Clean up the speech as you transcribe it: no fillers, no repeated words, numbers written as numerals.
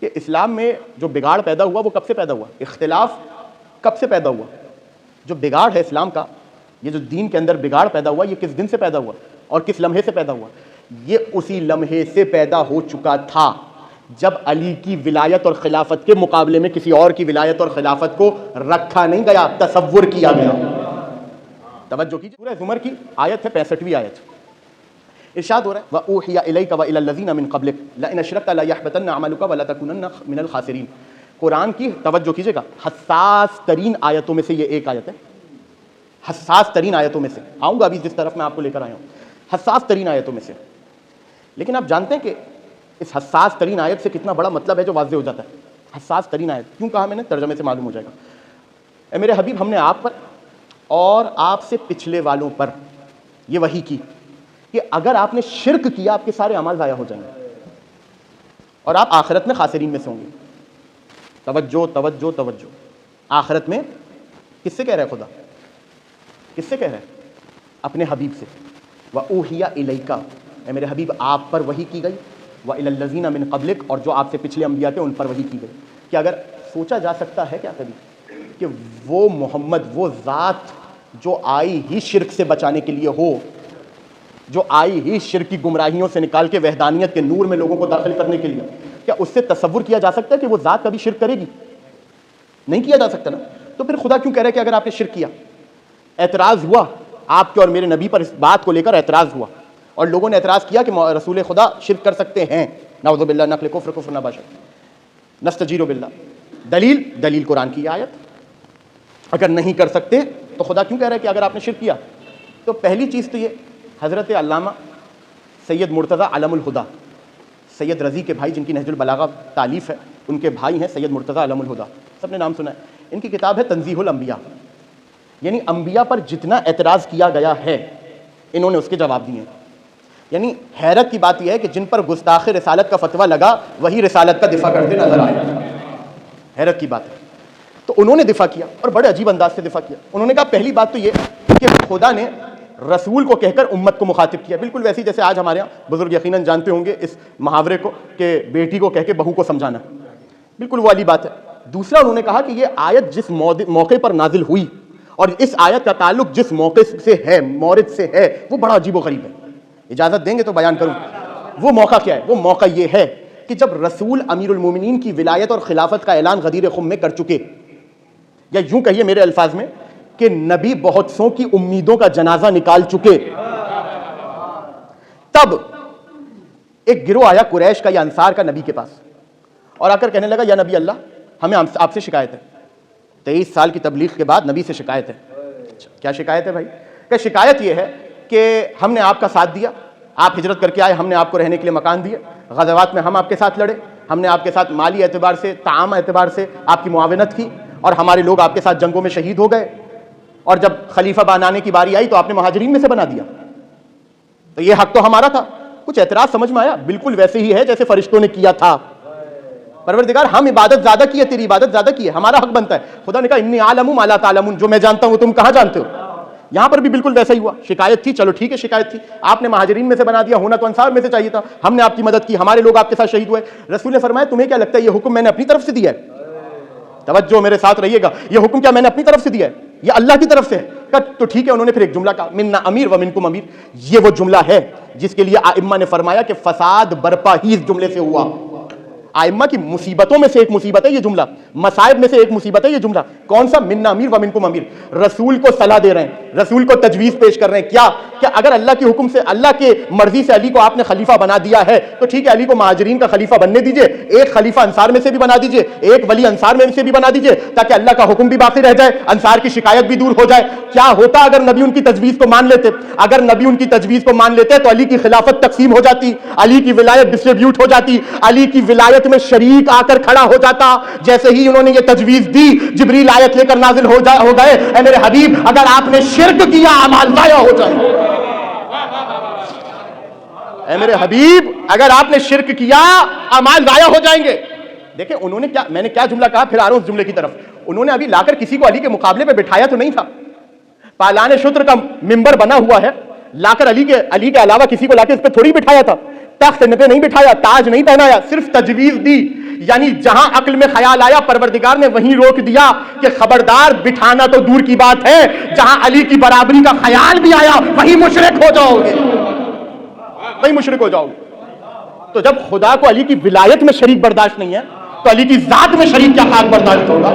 کہ اسلام میں جو بگاڑ پیدا ہوا وہ کب سے پیدا ہوا؟ اختلاف کب سے پیدا ہوا؟ جو بگاڑ ہے اسلام کا، یہ جو دین کے اندر بگاڑ پیدا ہوا، یہ کس دن سے پیدا ہوا اور کس لمحے سے پیدا ہوا؟ یہ اسی لمحے سے پیدا ہو چکا تھا جب علی کی ولایت اور خلافت کے مقابلے میں کسی اور کی ولایت اور خلافت کو رکھا نہیں گیا، تصور کیا گیا۔ توجہ کیجیے، سورہ زمر کی آیت ہے 65ویں آیت، ارشاد ہو رہا ہے وَأُوحِيَ إِلَيْكَ وَإِلَى الَّذِينَ مِن قَبْلِكَ لَئِنْ أَشْرَكْتَ لَيَحْبَطَنَّ عَمَلُكَ وَلَتَكُونَنَّ مِنَ الْخَاسِرِينَ۔ قرآن کی توجہ کیجیے گا، حساس ترین آیتوں میں سے یہ ایک آیت ہے، حساس ترین آیتوں میں سے۔ آؤں گا ابھی جس طرف میں آپ کو لے کر آیا ہوں، حساس ترین آیتوں میں سے۔ لیکن آپ جانتے ہیں کہ اس حساس ترین آیت سے کتنا بڑا مطلب ہے جو واضح ہو جاتا ہے۔ حساس ترین آیت کیوں کہا میں نے؟ ترجمے سے معلوم ہو جائے گا۔ اے میرے حبیب، ہم نے آپ پر اور آپ سے پچھلے والوں پر یہ وحی کی کہ اگر آپ نے شرک کیا آپ کے سارے اعمال ضائع ہو جائیں گے اور آپ آخرت میں خاسرین میں سے ہوں گے۔ توجہ توجہ توجہ، آخرت میں کس سے کہہ رہا ہے خدا؟ کس سے کہہ رہا ہے؟ اپنے حبیب سے۔ وَأُوحِيَ إِلَيْكَ، اے میرے حبیب آپ پر وحی کی گئی، وَإِلَى الَّذِينَ مِن قَبْلِكَ، اور جو آپ سے پچھلے انبیاء تھے ان پر وحی کی گئی۔ کہ اگر سوچا جا سکتا ہے کیا کبھی کہ وہ محمد، وہ ذات جو آئی ہی شرک سے بچانے کے لیے ہو، جو آئی ہی شرک کی گمراہیوں سے نکال کے وحدانیت کے نور میں لوگوں کو داخل کرنے کے لیے، کیا اس سے تصور کیا جا سکتا ہے کہ وہ ذات کبھی شرک کرے گی؟ نہیں کیا جا سکتا نا۔ تو پھر خدا کیوں کہہ رہا ہے کہ اگر آپ نے شرک کیا؟ اعتراض ہوا آپ کے اور میرے نبی پر، اس بات کو لے کر اعتراض ہوا اور لوگوں نے اعتراض کیا کہ رسول خدا شرک کر سکتے ہیں، نعوذ باللہ، نقل کفر کفر نباشر، نستجیر باللہ۔ دلیل قرآن کی آیت۔ اگر نہیں کر سکتے تو خدا کیوں کہہ رہا ہے کہ اگر آپ نے شرک کیا؟ تو پہلی چیز تو یہ، حضرت علامہ سید مرتضیٰ علم الہدا، سید رضی کے بھائی جن کی نہج البلاغہ تالیف ہے، ان کے بھائی ہیں سید مرتضیٰ علم الہدا، سب نے نام سنا ہے۔ ان کی کتاب ہے تنزیہ الانبیاء، یعنی انبیاء پر جتنا اعتراض کیا گیا ہے انہوں نے اس کے جواب دیے ہیں۔ یعنی حیرت کی بات یہ ہے کہ جن پر گستاخ رسالت کا فتویٰ لگا وہی رسالت کا دفاع کرتے نظر آئے۔ حیرت کی بات ہے۔ تو انہوں نے دفاع کیا اور بڑے عجیب انداز سے دفاع کیا۔ انہوں نے کہا پہلی بات تو یہ کہ خدا نے رسول کو کہہ کر امت کو مخاطب کیا، بالکل ویسے جیسے آج ہمارے یہاں بزرگ یقیناً جانتے ہوں گے اس محاورے کو کہ بیٹی کو کہہ کے بہو کو سمجھانا، بالکل وہ والی بات ہے۔ دوسرا انہوں نے کہا کہ یہ آیت جس موقع پر نازل ہوئی اور اس آیت کا تعلق جس موقع سے ہے، مورد سے ہے، وہ بڑا عجیب و غریب ہے۔ اجازت دیں گے تو بیان کروں۔ وہ موقع کیا ہے؟ وہ موقع یہ ہے کہ جب رسول امیر المومنین کی ولایت اور خلافت کا اعلان غدیر خم میں کر چکے، یا یوں کہیے میرے الفاظ میں کہ نبی بہت سو کی امیدوں کا جنازہ نکال چکے، تب ایک گروہ آیا قریش کا یا انصار کا نبی کے پاس اور آ کر کہنے لگا یا نبی اللہ، ہمیں آپ سے شکایت ہے۔ 23 سال کی تبلیغ کے بعد نبی سے شکایت ہے۔ کیا شکایت ہے بھائی؟ کہ شکایت یہ ہے کہ ہم نے آپ کا ساتھ دیا، آپ ہجرت کر کے آئے، ہم نے آپ کو رہنے کے لیے مکان دیے، غزوات میں ہم آپ کے ساتھ لڑے، ہم نے آپ کے ساتھ مالی اعتبار سے، طعام اعتبار سے آپ کی معاونت کی، اور ہمارے لوگ آپ کے ساتھ جنگوں میں شہید ہو گئے، اور جب خلیفہ بنانے کی باری آئی تو آپ نے مہاجرین میں سے بنا دیا، تو یہ حق تو ہمارا تھا۔ کچھ اعتراض سمجھ میں آیا؟ بالکل ویسے ہی ہے جیسے فرشتوں نے کیا تھا۔ پروردگار ہم عبادت زیادہ کی ہے، تیری عبادت زیادہ کی ہے، ہمارا حق بنتا ہے۔ خدا نے کہا انی اعلم ما لا تعلمون، جو میں جانتا ہوں تم کہاں جانتے ہو؟ یہاں پر بھی بالکل ویسا ہی ہوا۔ شکایت تھی، چلو ٹھیک ہے شکایت تھی، آپ نے مہاجرین میں سے بنا دیا، ہونا تو انصار میں سے چاہیے تھا، ہم نے آپ کی مدد کی، ہمارے لوگ آپ کے ساتھ شہید ہوئے۔ رسول نے فرمایا تمہیں کیا لگتا ہے یہ حکم میں نے اپنی طرف سے دیا ہے؟ توجہ میرے ساتھ رہیے گا، یہ حکم کیا میں نے اپنی طرف سے دیا ہے؟ یہ اللہ کی طرف سے ہے۔ تو ٹھیک ہے، انہوں نے پھر ایک جملہ کہا منا امیر و منکم امیر، یہ وہ جملہ ہے جس کے لیے ائمہ نے فرمایا کہ فساد برپا ہی اس جملے سے ہوا۔ ائمہ کی مصیبتوں میں سے ایک مصیبت ہے یہ جملہ، مصائب میں سے ایک مصیبت ہے یہ جملہ۔ کون سا؟ منا امیر و منکم امیر۔ رسول کو صلاح دے رہے ہیں، رسول کو تجویز پیش کر رہے ہیں کیا کہ اگر اللہ کے حکم سے، اللہ کے مرضی سے علی کو آپ نے خلیفہ بنا دیا ہے تو ٹھیک ہے، علی کو مہاجرین کا خلیفہ بننے دیجئے، ایک خلیفہ انصار میں سے بھی بنا دیجئے، ایک ولی انصار میں سے بھی بنا دیجئے، تاکہ اللہ کا حکم بھی باقی رہ جائے، انصار کی شکایت بھی دور ہو جائے۔ کیا ہوتا اگر نبی ان کی تجویز کو مان لیتے؟ اگر نبی ان کی تجویز کو مان لیتے تو علی کی خلافت تقسیم ہو جاتی، علی کی ولایت ڈسٹریبیوٹ ہو جاتی، علی کی ولایت میں شریک آ کر کھڑا ہو جاتا۔ جیسے ہی انہوں نے یہ تجویز دی، جبریل آیت لے کر نازل ہو گئے، اے میرے حبیب اگر آپ نے شرک کیا اعمال ضائع ہو جائیں گے۔ اے میرے حبیب اگر آپ نے شرک کیا اعمال ضائع ہو جائیں گے۔ دیکھیں انہوں نے کیا، میں نے کیا جملہ کہا، پھر آ رہا ہوں اس جملے کی طرف۔ انہوں نے ابھی لا کر کسی کو علی کے مقابلے پہ بٹھایا تو نہیں تھا، پالان شتر کا ممبر بنا ہوا ہے، لا کر علی کے علاوہ کسی کو لا کے اس پہ تھوڑی بٹھایا تھا، تخت پہ نہیں بٹھایا، تاج نہیں پہنایا، صرف تجویز دی یعنی جہاں عقل میں خیال آیا پروردگار نے وہیں روک دیا کہ خبردار بٹھانا تو دور کی بات ہے، جہاں علی کی برابری کا خیال بھی آیا وہیں مشرک ہو جاؤ گے، وہیں مشرک ہو جاؤ گے۔ تو جب خدا کو علی کی ولایت میں شریک برداشت نہیں ہے تو علی کی ذات میں شریک کیا حق برداشت ہوگا؟